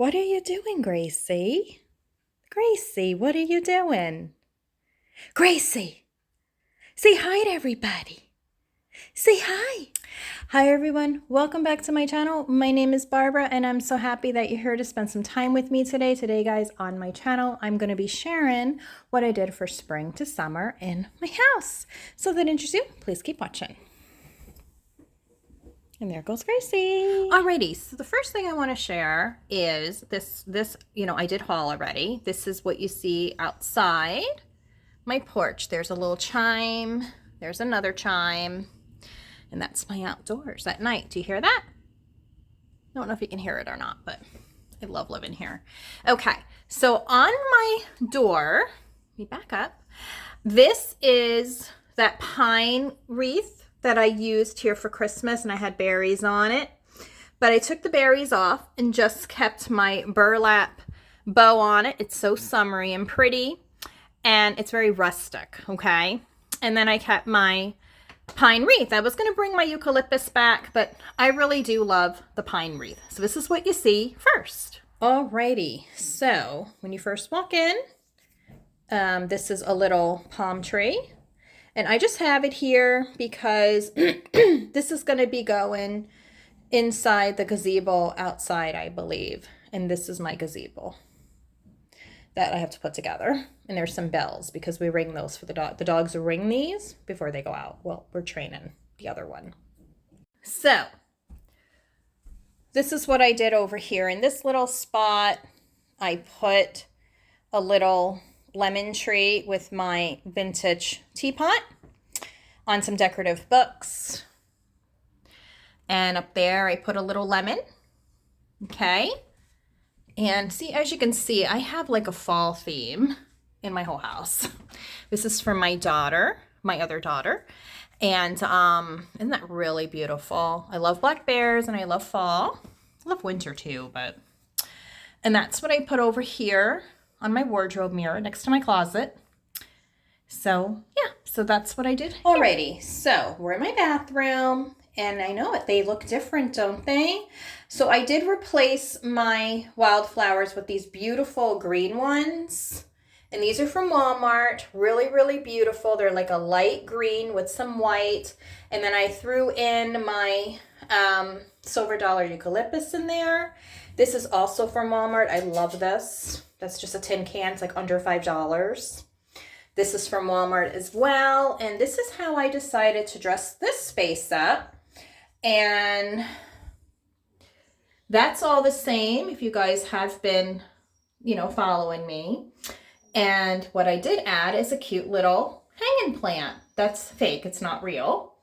What are you doing, Gracie? Gracie, what are you doing? Gracie, say hi to everybody. Say hi. Hi, everyone. Welcome back to my channel. My name is Barbara, and I'm so happy that you're here to spend some time with me today. Today, guys, on my channel, I'm going to be sharing what I did for spring to summer in my house. So if that interests you, please keep watching. And there goes Gracie. Alrighty, so the first thing I want to share is this, I did haul already. This is what you see outside my porch. There's a little chime. There's another chime. And that's my outdoors at night. Do you hear that? I don't know if you can hear it or not, but I love living here. Okay, so on my door, let me back up. This is that pine wreath that I used here for Christmas, and I had berries on it. But I took the berries off and just kept my burlap bow on it. It's so summery and pretty, and it's very rustic, okay? And then I kept my pine wreath. I was going to bring my eucalyptus back, but I really do love the pine wreath. So this is what you see first. Alrighty, so when you first walk in, this is a little palm tree. And I just have it here because this is going to be going inside the gazebo outside, I believe. And this is my gazebo that I have to put together. And there's some bells because we ring those for the dog. The dogs ring these before they go out. Well, we're training the other one. So this is what I did over here. In this little spot, I put a little lemon tree with my vintage teapot on some decorative books. And up there, I put a little lemon. Okay. And see, as you can see, I have like a fall theme in my whole house. This is for my daughter, my other daughter. And isn't that really beautiful? I love black bears and I love fall. I love winter too, and that's what I put over here on my wardrobe mirror next to my closet. So yeah, so that's what I did. Alrighty, so we're in my bathroom. And I know it, they look different, don't they? So I did replace my wildflowers with these beautiful green ones. And these are from Walmart. Really, really beautiful. They're like a light green with some white. And then I threw in my silver dollar eucalyptus in there. This is also from Walmart. I love this. That's just a tin can. It's like under $5. This is from Walmart as well. And this is how I decided to dress this space up. And that's all the same if you guys have been, following me. And what I did add is a cute little hanging plant. That's fake. It's not real.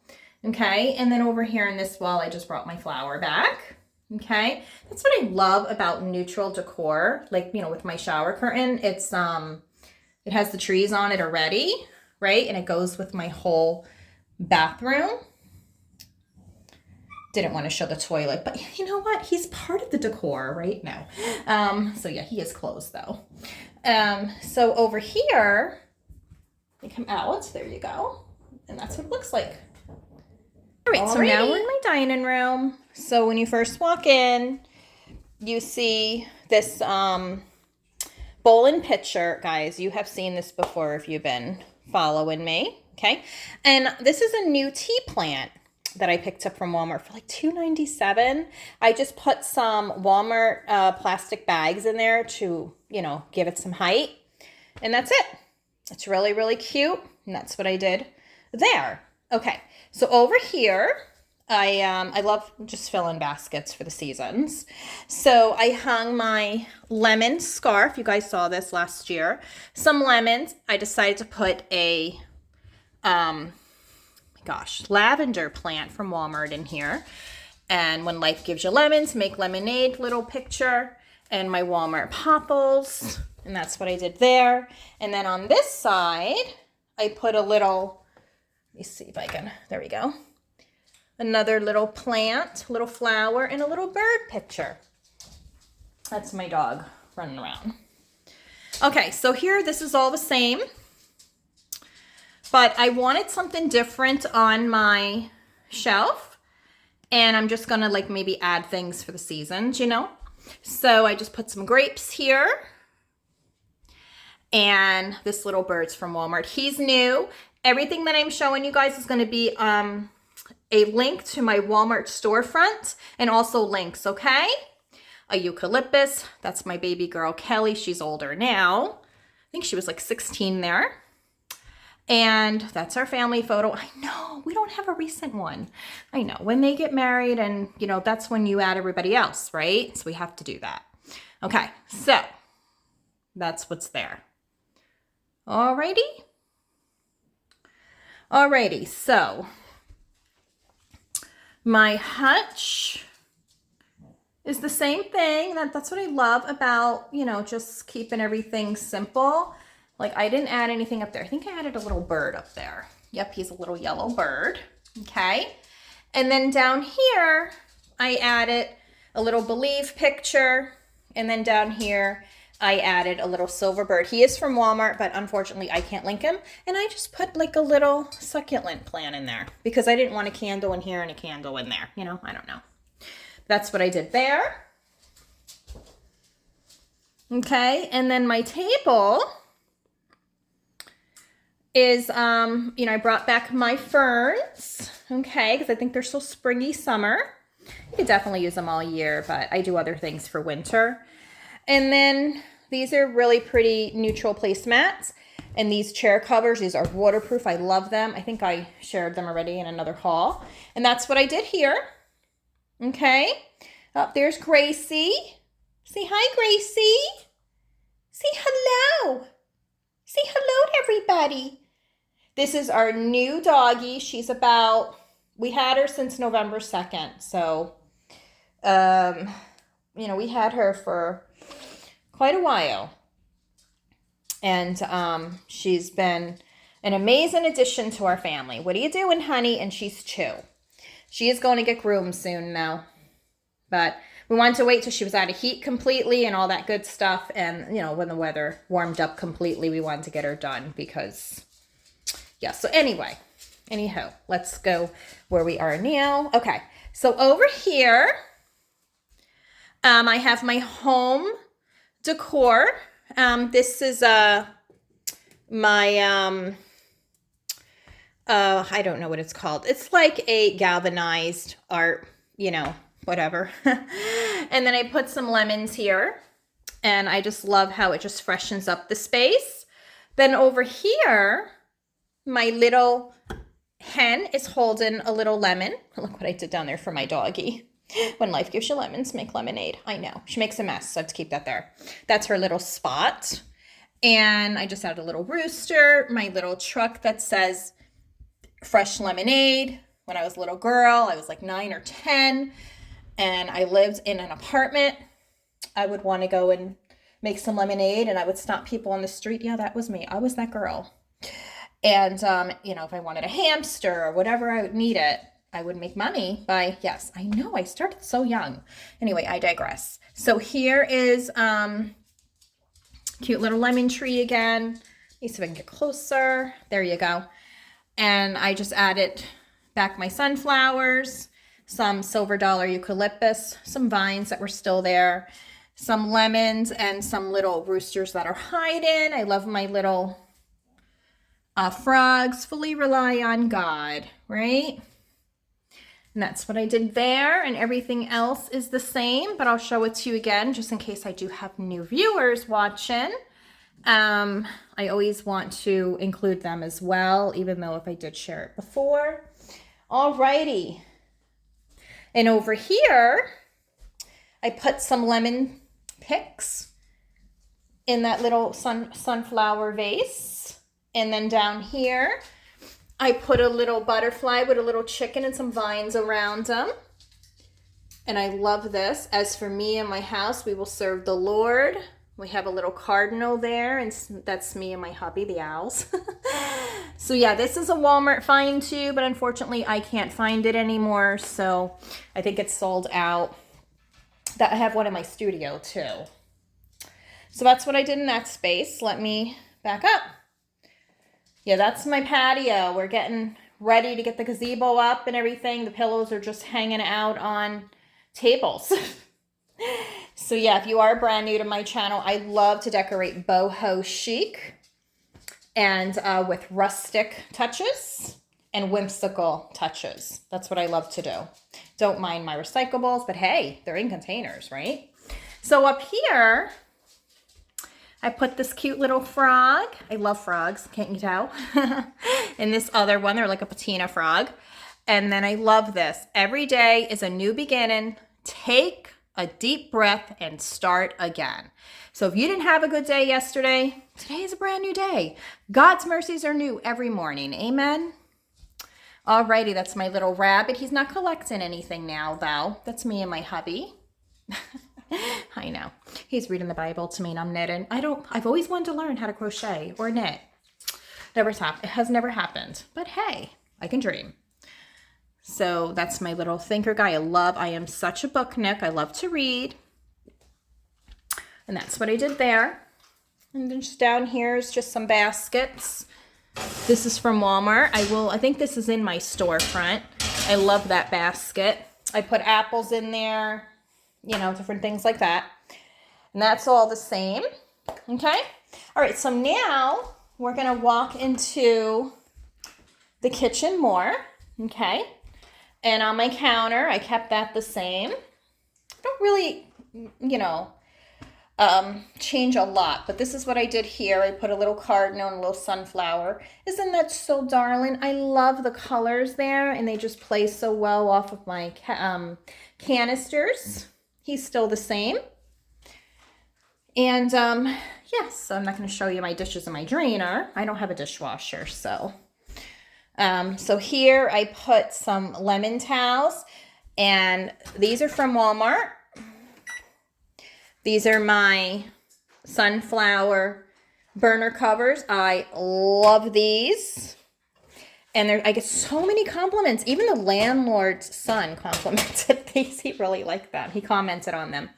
Okay. And then over here in this wall, I just brought my flower back. Okay. That's what I love about neutral decor. Like, with my shower curtain, it's, it has the trees on it already, right? And it goes with my whole bathroom. Didn't want to show the toilet, but you know what? He's part of the decor right now. So yeah, he is closed though. So over here, they come out. There you go. And that's what it looks like. All right, so now we're in my dining room. So when you first walk in, you see this bowl and pitcher. Guys, you have seen this before if you've been following me. Okay. And this is a new tea plant that I picked up from Walmart for like $2.97. I just put some Walmart plastic bags in there to, give it some height. And that's it. It's really, really cute. And that's what I did there. Okay. So over here, I love just filling baskets for the seasons. So I hung my lemon scarf. You guys saw this last year. Some lemons. I decided to put a, lavender plant from Walmart in here. And when life gives you lemons, make lemonade, little picture. And my Walmart popples. And that's what I did there. And then on this side, I put a little, let me see if I can, there we go. Another little plant, little flower, and a little bird picture. That's my dog running around. Okay, so here, this is all the same. But I wanted something different on my shelf. And I'm just going to maybe add things for the seasons, So I just put some grapes here. And this little bird's from Walmart. He's new. Everything that I'm showing you guys is going to be a link to my Walmart storefront and also links, okay? A eucalyptus. That's my baby girl, Kelly. She's older now. I think she was like 16 there. And that's our family photo. I know, we don't have a recent one. I know, when they get married and, you know, that's when you add everybody else, right? So we have to do that. Okay, so that's what's there. Alrighty. Alrighty, so my hutch is the same thing. That's what I love about, you know, just keeping everything simple. Like I didn't add anything up there. I think I added a little bird up there. Yep, he's a little yellow bird. Okay. And then down here, I added a little Believe picture. And then down here, I added a little silver bird. He is from Walmart, but unfortunately I can't link him. And I just put like a little succulent plant in there because I didn't want a candle in here and a candle in there. You know, I don't know. That's what I did there. Okay, and then my table is, you know, I brought back my ferns, okay, because I think they're so springy summer. You could definitely use them all year, but I do other things for winter. And then these are really pretty neutral placemats. And these chair covers, these are waterproof. I love them. I think I shared them already in another haul. And that's what I did here. Okay. Oh, there's Gracie. Say hi, Gracie. Say hello. Say hello to everybody. This is our new doggie. She's about, we had her since November 2nd. So, you know, we had her for quite a while. And she's been an amazing addition to our family. What are you doing, honey? And she's 2. She is going to get groomed soon now. But we wanted to wait till she was out of heat completely and all that good stuff. And, you know, when the weather warmed up completely, we wanted to get her done because, yeah. So anyway, anyhow, let's go where we are now. Okay. So over here, I have my home decor. This is my I don't know what it's called. It's like a galvanized art, you know, whatever. And then I put some lemons here, and I just love how it just freshens up the space. Then over here, my little hen is holding a little lemon. Look what I did down there for my doggie. When life gives you lemons, make lemonade. I know. She makes a mess, so I have to keep that there. That's her little spot. And I just added a little rooster, my little truck that says fresh lemonade. When I was a little girl, I was like 9 or 10, and I lived in an apartment. I would want to go and make some lemonade, and I would stop people on the street. Yeah, that was me. I was that girl. And, you know, if I wanted a hamster or whatever I would need it, I would make money by, yes, I know, I started so young. Anyway, I digress. So here is cute little lemon tree again. Let me see if I can get closer. There you go. And I just added back my sunflowers, some silver dollar eucalyptus, some vines that were still there, some lemons, and some little roosters that are hiding. I love my little frogs. Fully rely on God, right? And that's what I did there, and everything else is the same, but I'll show it to you again just in case I do have new viewers watching. I always want to include them as well, even though if I did share it before. Alrighty. And over here, I put some lemon picks in that little sunflower vase. And then down here, I put a little butterfly with a little chicken and some vines around them. And I love this. As for me and my house, we will serve the Lord. We have a little cardinal there, and that's me and my hubby, the owls. So yeah, this is a Walmart find too, but unfortunately I can't find it anymore. So I think it's sold out. That I have one in my studio too. So that's what I did in that space. Let me back up. Yeah, that's my patio. We're getting ready to get the gazebo up and everything. The pillows are just hanging out on tables. So yeah, if you are brand new to my channel, I love to decorate boho chic and with rustic touches and whimsical touches. That's what I love to do. Don't mind my recyclables, but hey, they're in containers, right? So up here, I put this cute little frog. I love frogs, can't you tell? And this other one, they're like a patina frog. And then I love this. Every day is a new beginning. Take a deep breath and start again. So if you didn't have a good day yesterday, today is a brand new day. God's mercies are new every morning. Amen. Alrighty, that's my little rabbit. He's not collecting anything now, though. That's me and my hubby. I know. He's reading the Bible to me and I'm knitting. I've always wanted to learn how to crochet or knit. It has never happened. But hey, I can dream. So that's my little thinker guy. I am such a book nook. I love to read. And that's what I did there. And then just down here is just some baskets. This is from Walmart. I think this is in my storefront. I love that basket. I put apples in there, you know, different things like that. And that's all the same. Okay. All right. So now we're going to walk into the kitchen more. Okay. And on my counter, I kept that the same. I don't really, you know, change a lot, but this is what I did here. I put a little cardinal and a little sunflower. Isn't that so darling? I love the colors there, and they just play so well off of my canisters. He's still the same. And yes, so I'm not going to show you my dishes in my drainer. I don't have a dishwasher, so. So here I put some lemon towels, and these are from Walmart. These are my sunflower burner covers. I love these. And I get so many compliments. Even the landlord's son complimented these. He really liked them. He commented on them.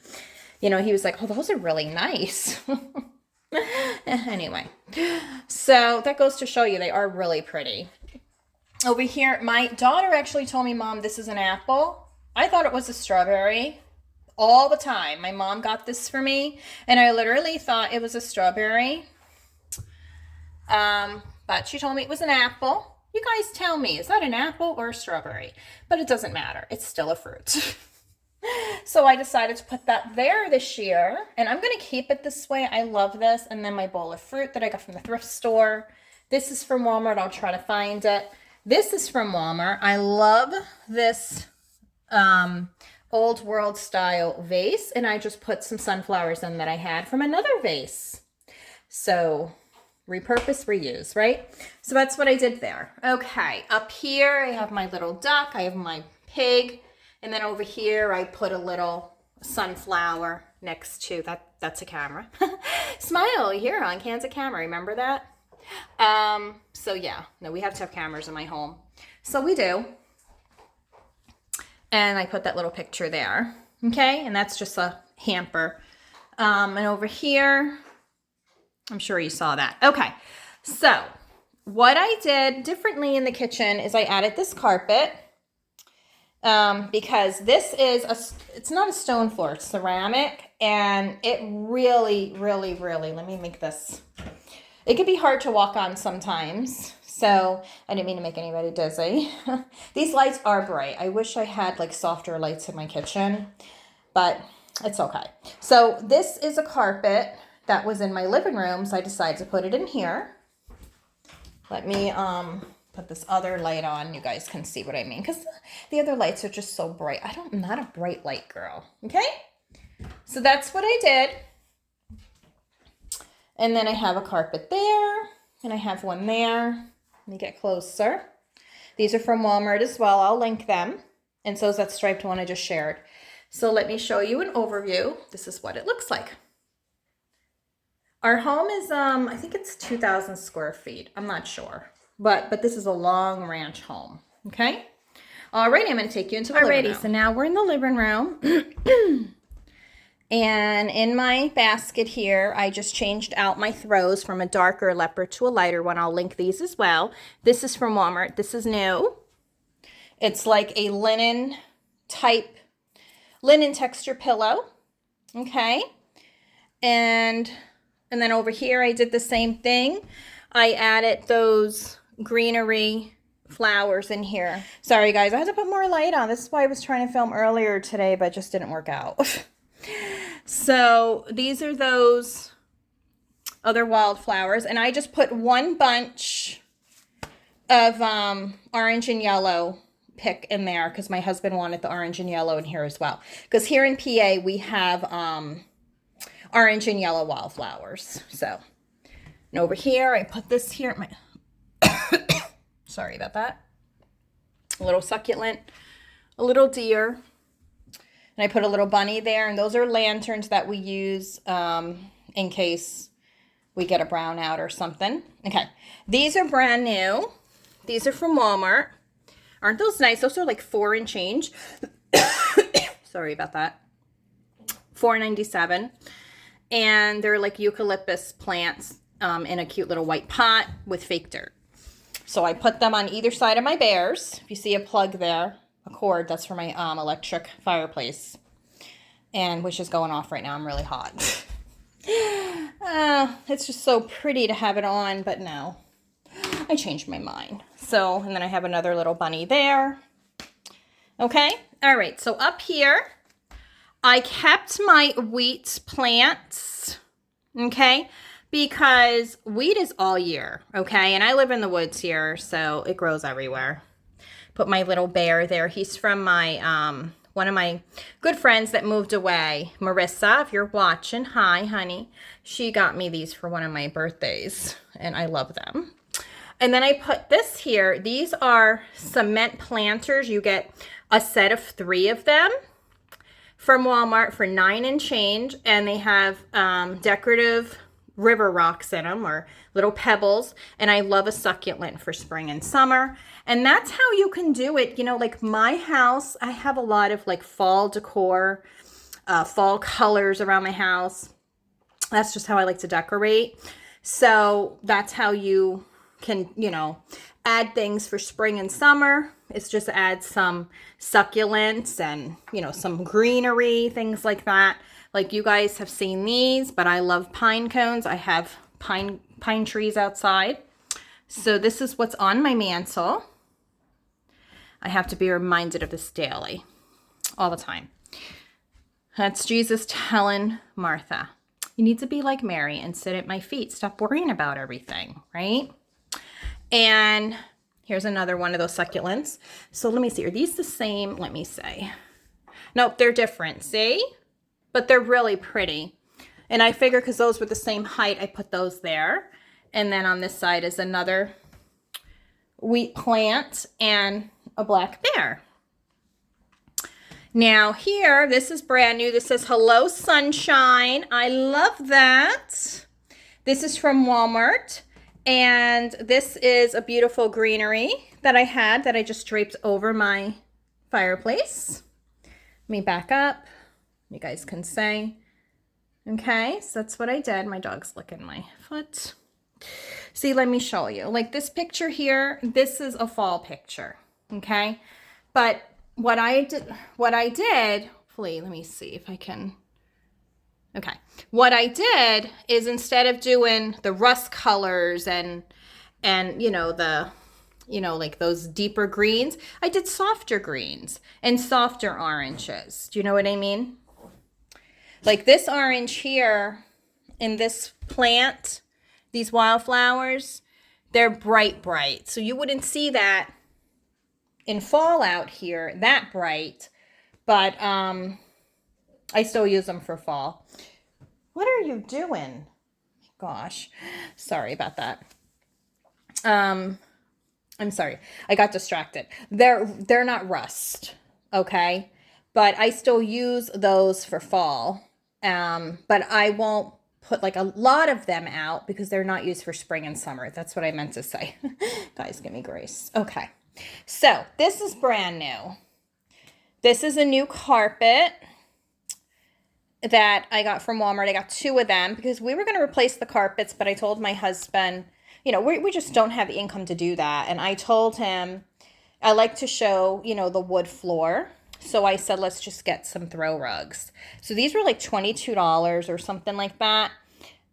You know, he was like, oh, those are really nice. Anyway, so that goes to show you they are really pretty. Over here, my daughter actually told me, Mom, this is an apple. I thought it was a strawberry. All the time. My mom got this for me, and I literally thought it was a strawberry. But she told me it was an apple. You guys tell me, is that an apple or a strawberry? But it doesn't matter. It's still a fruit. So I decided to put that there this year, and I'm going to keep it this way. I love this. And then my bowl of fruit that I got from the thrift store. This is from Walmart. I'll try to find it. This is from Walmart. I love this old world style vase, and I just put some sunflowers in that I had from another vase. So repurpose, reuse, right? So that's what I did there. Okay, up here I have my little duck, I have my pig, and then over here I put a little sunflower next to that's a camera. Smile, you're on Kansas camera, remember that? So yeah, no, we have to have cameras in my home. So we do. And I put that little picture there. Okay, and that's just a hamper. And over here, I'm sure you saw that. Okay, so what I did differently in the kitchen is I added this carpet because this is it's not a stone floor, it's ceramic, and it really, really, really, let me make this. It can be hard to walk on sometimes. So I didn't mean to make anybody dizzy. These lights are bright. I wish I had like softer lights in my kitchen, but it's okay. So this is a carpet that was in my living room, so I decided to put it in here. Let me put this other light on. You guys can see what I mean, because the other lights are just so bright. I'm not a bright light girl, okay? So that's what I did. And then I have a carpet there, and I have one there. Let me get closer. These are from Walmart as well. I'll link them. And so is that striped one I just shared. So let me show you an overview. This is what it looks like. Our home is, I think it's 2,000 square feet. I'm not sure. But this is a long ranch home. Okay? Alrighty, I'm going to take you into the living room. So now we're in the living room. And in my basket here, I just changed out my throws from a darker leopard to a lighter one. I'll link these as well. This is from Walmart. This is new. It's like a linen texture pillow. Okay. And then over here, I did the same thing. I added those greenery flowers in here. Sorry, guys. I had to put more light on. This is why I was trying to film earlier today, but it just didn't work out. So these are those other wildflowers. And I just put one bunch of orange and yellow pick in there because my husband wanted the orange and yellow in here as well. Because here in PA, we have orange and yellow wildflowers. So, and over here, I put this here. Sorry about that. A little succulent, a little deer. And I put a little bunny there. And those are lanterns that we use in case we get a brownout or something. Okay. These are brand new. These are from Walmart. Aren't those nice? Those are like $4 and change. Sorry about that. $4.97. And they're like eucalyptus plants in a cute little white pot with fake dirt. So I put them on either side of my bears. If you see a plug there, a cord, that's for my electric fireplace. And which is going off right now. I'm really hot. It's just so pretty to have it on, but no. I changed my mind. So, and then I have another little bunny there. Okay. All right. So up here, I kept my wheat plants. Okay. Because wheat is all year. Okay. And I live in the woods here, so it grows everywhere. Put my little bear there. He's from my, one of my good friends that moved away. Marissa, if you're watching, hi, honey. She got me these for one of my birthdays, and I love them. And then I put this here. These are cement planters. You get a set of 3 of them from Walmart for $9 and change. And they have decorative river rocks in them or little pebbles. And I love a succulent for spring and summer. And that's how you can do it. You know, like my house, I have a lot of like fall decor, fall colors around my house. That's just how I like to decorate. So that's how you can, you know, add things for spring and summer. It's just add some succulents and, you know, some greenery, things like that. Like you guys have seen these, but I love pine cones. I have pine trees outside. So this is what's on my mantle. I have to be reminded of this daily, all the time. That's Jesus telling Martha, you need to be like Mary and sit at my feet. Stop worrying about everything, right? And here's another one of those succulents. So let me see. Are these the same? Let me see. Nope, they're different. See? But they're really pretty. And I figure because those were the same height, I put those there. And then on this side is another wheat plant and a black bear. Now here, this is brand new. This says, Hello Sunshine. I love that. This is from Walmart. And this is a beautiful greenery that I had that I just draped over my fireplace. Let me back up. You guys can say. Okay, so that's what I did. My dog's licking my foot. See, let me show you. Like this picture here, this is a fall picture. Okay, but what I did, hopefully, let me see if I can. Okay, what I did is instead of doing the rust colors and you know like those deeper greens, I did softer greens and softer oranges. Do you know what I mean? Like this orange here in this plant, these wildflowers, they're bright. So you wouldn't see that in fall out here that bright, but I still use them for fall. What are you doing? Gosh, sorry about that. I'm sorry. I got distracted. They're not rust, okay? But I still use those for fall. But I won't put like a lot of them out because they're not used for spring and summer. That's what I meant to say. Guys, give me grace. Okay. So this is brand new. This is a new carpet that I got from Walmart. I got 2 of them because we were going to replace the carpets, but I told my husband, you know, we just don't have the income to do that. And I told him I like to show, you know, the wood floor. So I said, let's just get some throw rugs. So these were like $22 or something like that.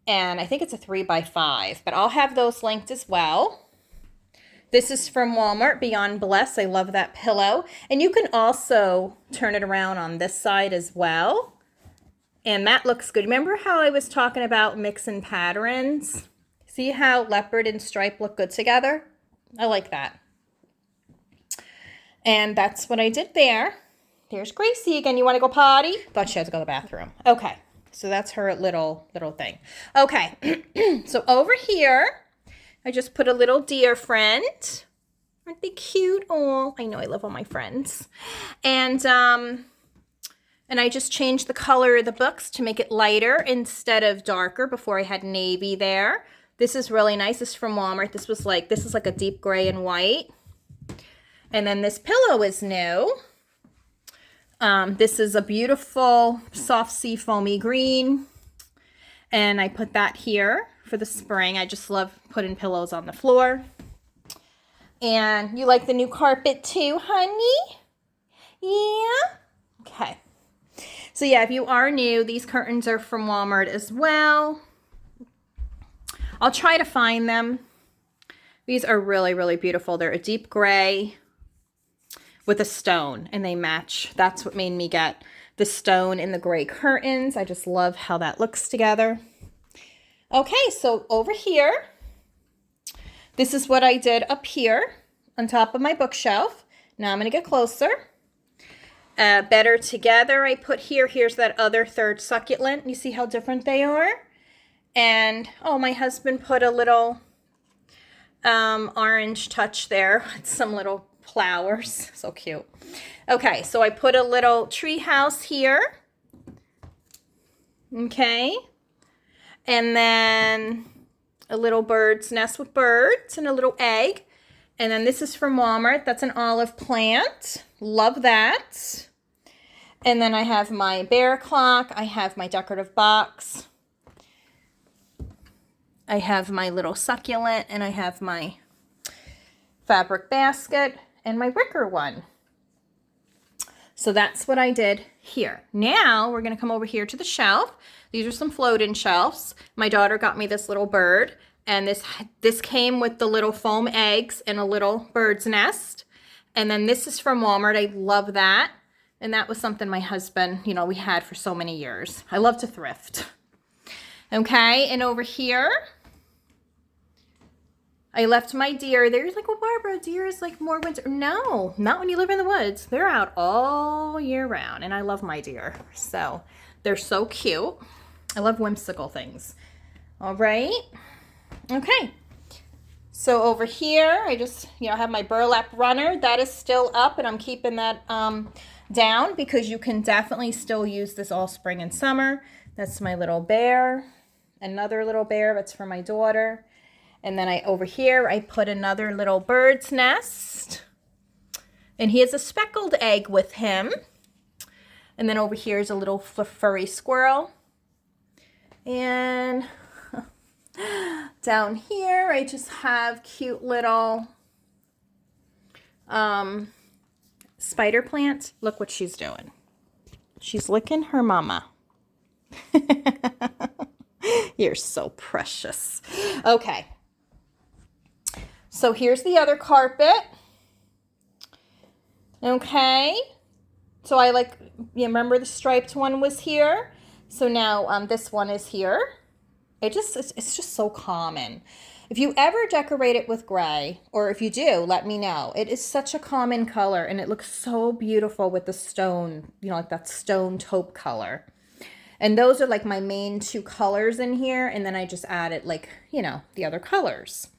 And I think it's a 3x5, but I'll have those linked as well. This is from Walmart, Beyond Bless. I love that pillow. And you can also turn it around on this side as well. And that looks good. Remember how I was talking about mixing patterns? See how leopard and stripe look good together? I like that. And that's what I did there. There's Gracie again. You want to go potty? Thought she had to go to the bathroom. Okay. So that's her little thing. Okay. So over here, I just put a little deer friend. Aren't they cute? Oh, I know I love all my friends. And I just changed the color of the books to make it lighter instead of darker. Before I had navy there. This is really nice. This is from Walmart. This is like a deep gray and white. And then this pillow is new. This is a beautiful soft sea foamy green. And I put that here for the spring. I just love putting pillows on the floor. And you like the new carpet too, honey? Yeah? Okay. So yeah, if you are new, these curtains are from Walmart as well. I'll try to find them. These are really, really beautiful. They're a deep gray with a stone, and they match. That's what made me get the stone in the gray curtains. I just love how that looks together. Okay, so over here, this is what I did up here on top of my bookshelf. Now I'm going to get closer. Better Together I put here. Here's that other third succulent. You see how different they are? And, oh, my husband put a little orange touch there. Some little flowers. So cute. Okay, so I put a little tree house here. Okay. And then a little bird's nest with birds and a little egg. And then this is from Walmart. That's an olive plant. Love that. And then I have my bear clock. I have my decorative box. I have my little succulent, and I have my fabric basket and my wicker one. So that's what I did here. Now we're going to come over here to the shelf. These are some float-in shelves. My daughter got me this little bird, and this came with the little foam eggs and a little bird's nest. And then this is from Walmart. I love that. And that was something my husband, you know, we had for so many years. I love to thrift. Okay, and over here, I left my deer there. You're like, well, Barbara, deer is like more winter. No, not when you live in the woods. They're out all year round, and I love my deer. So they're so cute. I love whimsical things. All right. Okay. So over here, I just, have my burlap runner. That is still up, and I'm keeping that down because you can definitely still use this all spring and summer. That's my little bear. Another little bear. That's for my daughter. And then over here, I put another little bird's nest. And he has a speckled egg with him. And then over here is a little furry squirrel. And down here, I just have cute little spider plant. Look what she's doing. She's licking her mama. You're so precious. Okay. So here's the other carpet. Okay. So you remember the striped one was here? So now this one is here. It's just so common. If you ever decorate it with gray, or if you do, let me know. It is such a common color, and it looks so beautiful with the stone, like that stone taupe color. And those are like my main two colors in here, and then I just added the other colors.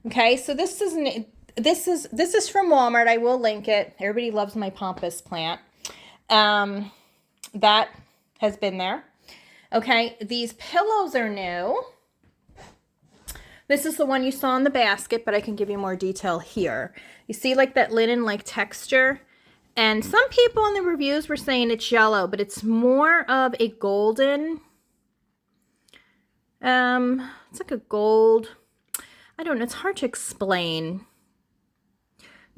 Okay, so this is from Walmart. I will link it. Everybody loves my pampas plant. That has been there. Okay, these pillows are new. This is the one you saw in the basket, but I can give you more detail here. You see like that linen-like texture? And some people in the reviews were saying it's yellow, but it's more of a golden. It's like a gold. I don't know. It's hard to explain.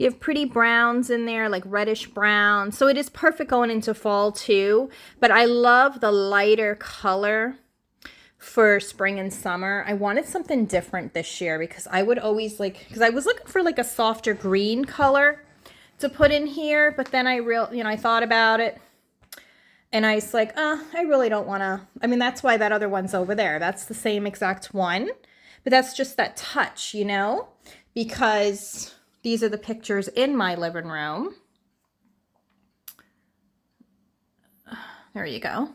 You have pretty browns in there, like reddish brown. So it is perfect going into fall too. But I love the lighter color for spring and summer. I wanted something different this year because I would always because I was looking for like a softer green color to put in here. But then I thought about it. And I was like, I really don't want to. I mean, that's why that other one's over there. That's the same exact one. But that's just that touch, you know, because these are the pictures in my living room. There you go.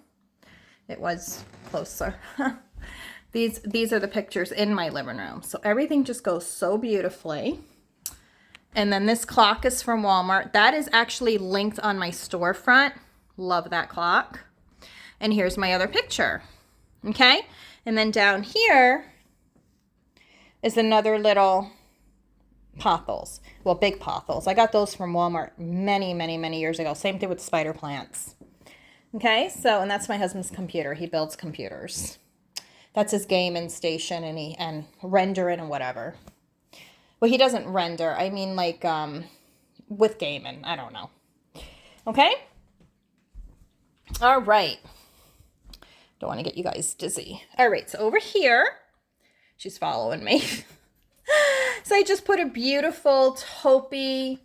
It was closer. These are the pictures in my living room. So everything just goes so beautifully. And then this clock is from Walmart. That is actually linked on my storefront. Love that clock. And here's my other picture. Okay. And then down here is another little pothos. Well, big pothos. I got those from Walmart many, many, many years ago. Same thing with spider plants. Okay. So, and that's my husband's computer. He builds computers. That's his gaming station and rendering and whatever. Well, he doesn't render. I mean like with gaming. I don't know. Okay. All right. Don't want to get you guys dizzy. All right. So over here, she's following me. So I just put a beautiful taupey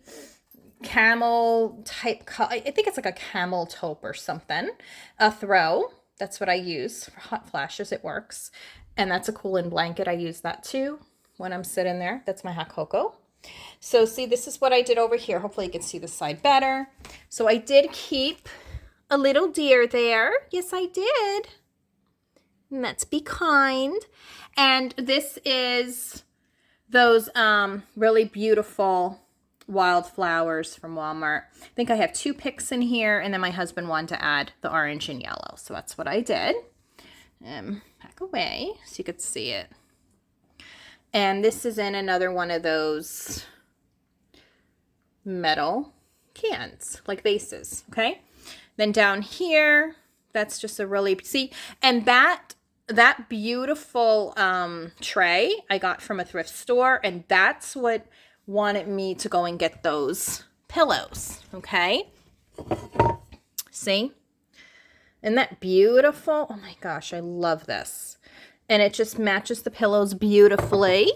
camel type color. I think it's like a camel taupe or something. A throw. That's what I use for hot flashes. It works. And that's a cooling blanket. I use that too when I'm sitting there. That's my hot cocoa. So see, this is what I did over here. Hopefully you can see the side better. So I did keep a little deer there. Yes, I did. And that's Be Kind. And this is those really beautiful wildflowers from Walmart. I think I have 2 picks in here, and then my husband wanted to add the orange and yellow. So that's what I did. Back away so you could see it. And this is in another one of those metal cans, like vases, okay? Then down here, that's just a really, see, and that beautiful tray I got from a thrift store, and that's what wanted me to go and get those pillows, okay? See? Isn't that beautiful? Oh my gosh, I love this. And it just matches the pillows beautifully.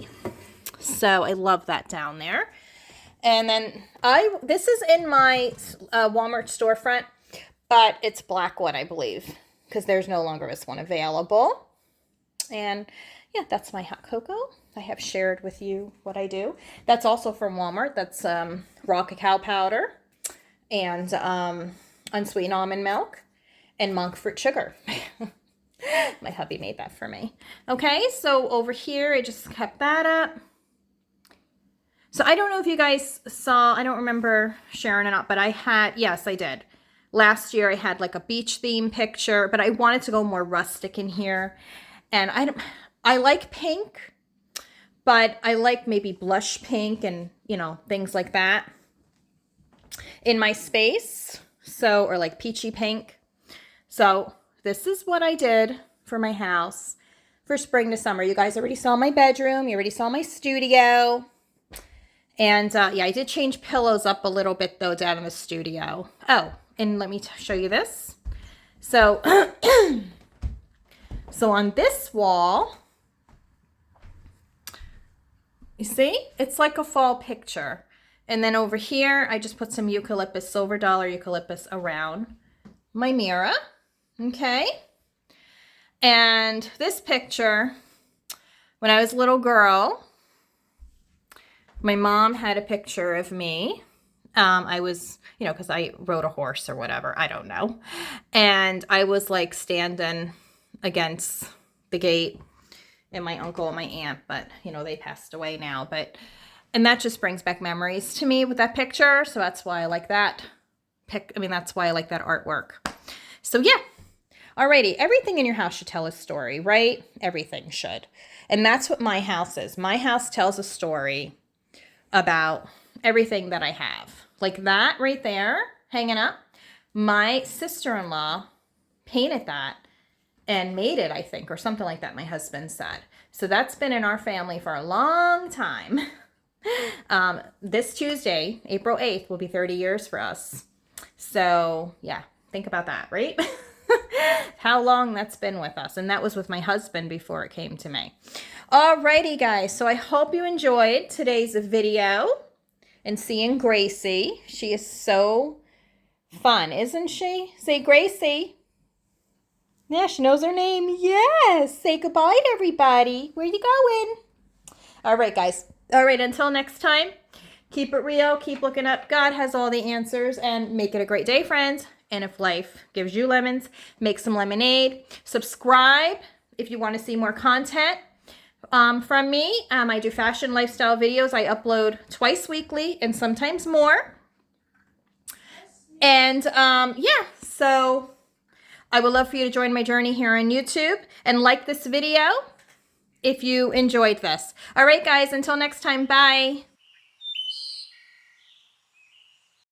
So I love that down there. And then this is in my Walmart storefront. But it's black one, I believe, because there's no longer this one available. And yeah, that's my hot cocoa. I have shared with you what I do. That's also from Walmart. That's raw cacao powder and unsweetened almond milk and monk fruit sugar. My hubby made that for me. Okay, so over here, I just kept that up. So I don't know if you guys saw, I don't remember sharing it up, but yes, I did. Last year I had like a beach theme picture, but I wanted to go more rustic in here. And I like pink, but I like maybe blush pink and, you know, things like that in my space. So, or like peachy pink. So this is what I did for my house for spring to summer. You guys already saw my bedroom. You already saw my studio. And yeah, I did change pillows up a little bit though down in the studio. Oh, and let me show you this. So, so on this wall, you see, it's like a fall picture. And then over here, I just put some eucalyptus, silver dollar eucalyptus around my mirror. Okay. And this picture, when I was a little girl, my mom had a picture of me. I was, you know, because I rode a horse or whatever. I don't know. And I was like standing against the gate and my uncle and my aunt, but, you know, they passed away now. And that just brings back memories to me with that picture. So that's why I like that that's why I like that artwork. So yeah. Alrighty. Everything in your house should tell a story, right? Everything should. And that's what my house is. My house tells a story about everything that I have. Like that right there, hanging up. My sister-in-law painted that and made it, I think, or something like that, my husband said. So that's been in our family for a long time. This Tuesday, April 8th, will be 30 years for us. So yeah, think about that, right? How long that's been with us. And that was with my husband before it came to me. Alrighty, guys. So I hope you enjoyed today's video and seeing Gracie. She is so fun, isn't she? Say Gracie. Yeah, she knows her name. Yes. Say goodbye to everybody. Where you going? All right, guys. All right, until next time, keep it real. Keep looking up. God has all the answers. And make it a great day, friends. And if life gives you lemons, make some lemonade. Subscribe if you want to see more content from me. I do fashion lifestyle videos. I upload twice weekly and sometimes more. And yeah, so I would love for you to join my journey here on YouTube and like this video if you enjoyed this. All right, guys, until next time, bye.